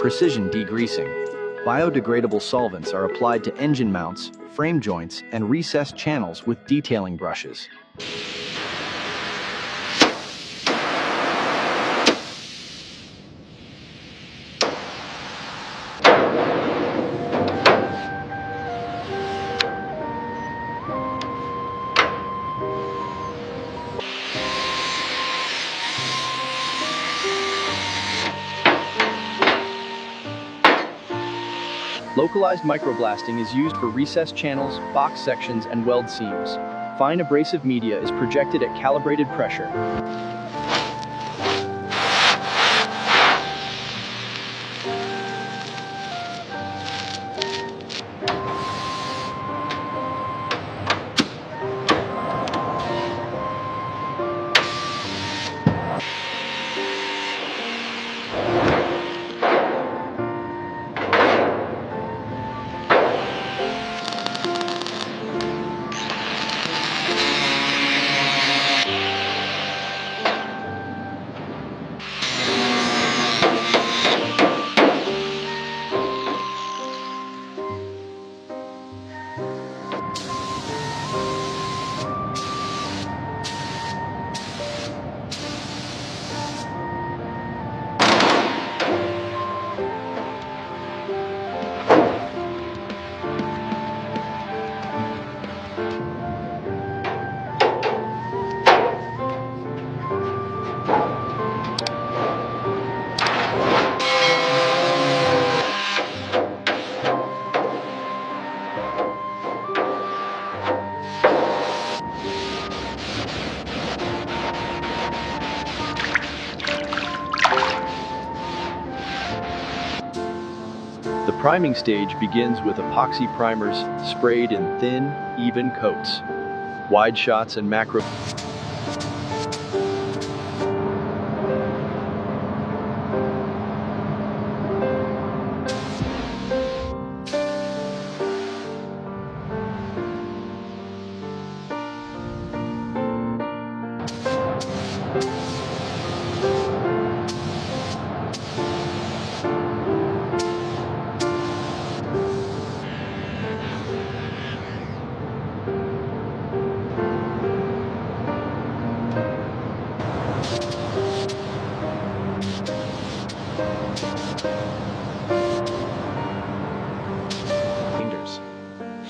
Precision degreasing. Biodegradable solvents are applied to engine mounts, frame joints, and recessed channels with detailing brushes. Localized microblasting is used for recessed channels, box sections, and weld seams. Fine abrasive media is projected at calibrated pressure. The priming stage begins with epoxy primers sprayed in thin, even coats. Wide shots and macro.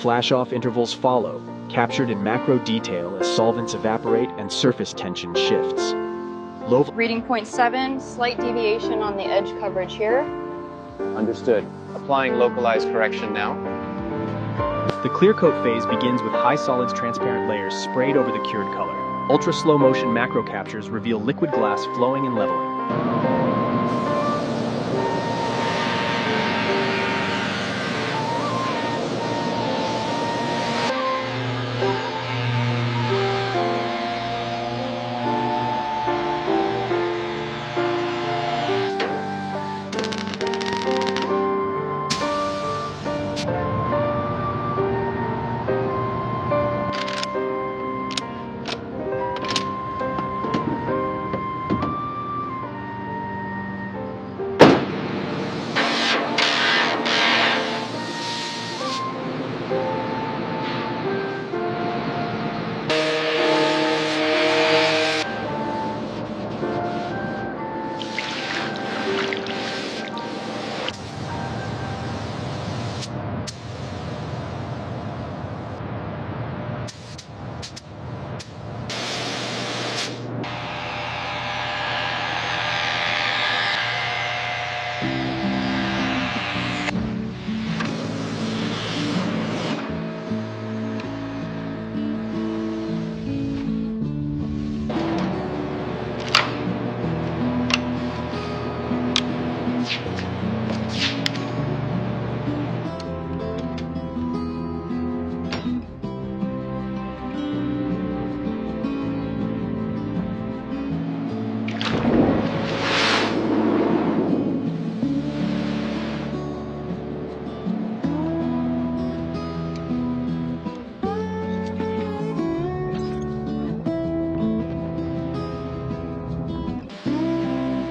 Flash-off intervals follow, captured in macro detail as solvents evaporate and surface tension shifts. Reading 0.7, slight deviation on the edge coverage here. Understood. Applying localized correction now. The clear coat phase begins with high solids transparent layers sprayed over the cured color. Ultra slow motion macro captures reveal liquid glass flowing and leveling.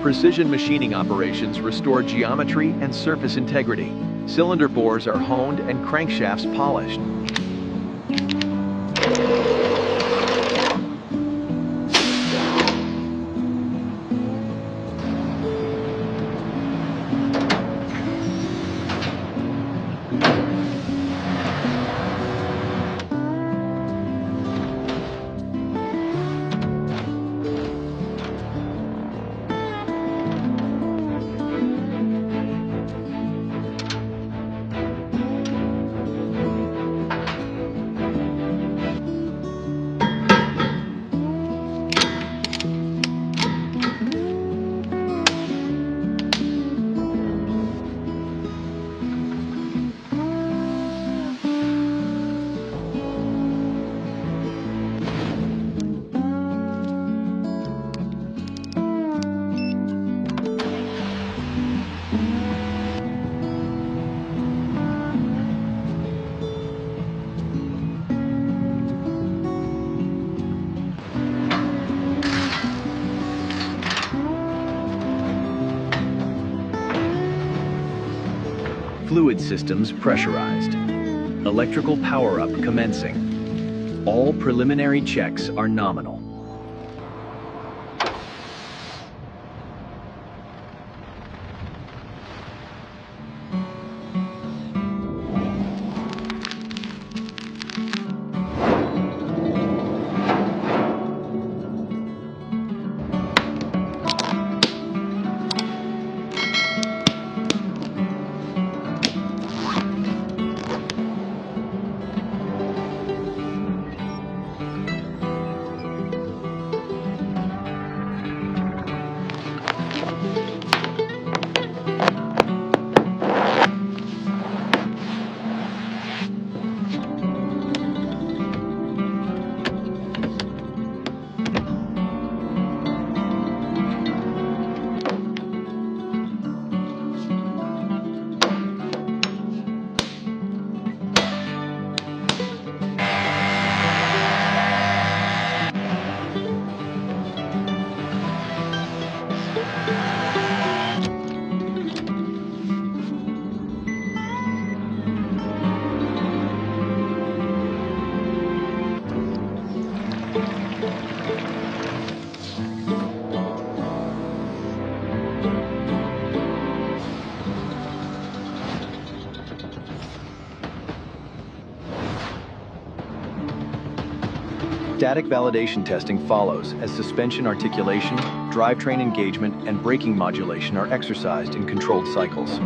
Precision machining operations restore geometry and surface integrity. Cylinder bores are honed and crankshafts polished. Fluid systems pressurized. Electrical power-up commencing. All preliminary checks are nominal. Static validation testing follows as suspension articulation, drivetrain engagement, and braking modulation are exercised in controlled cycles.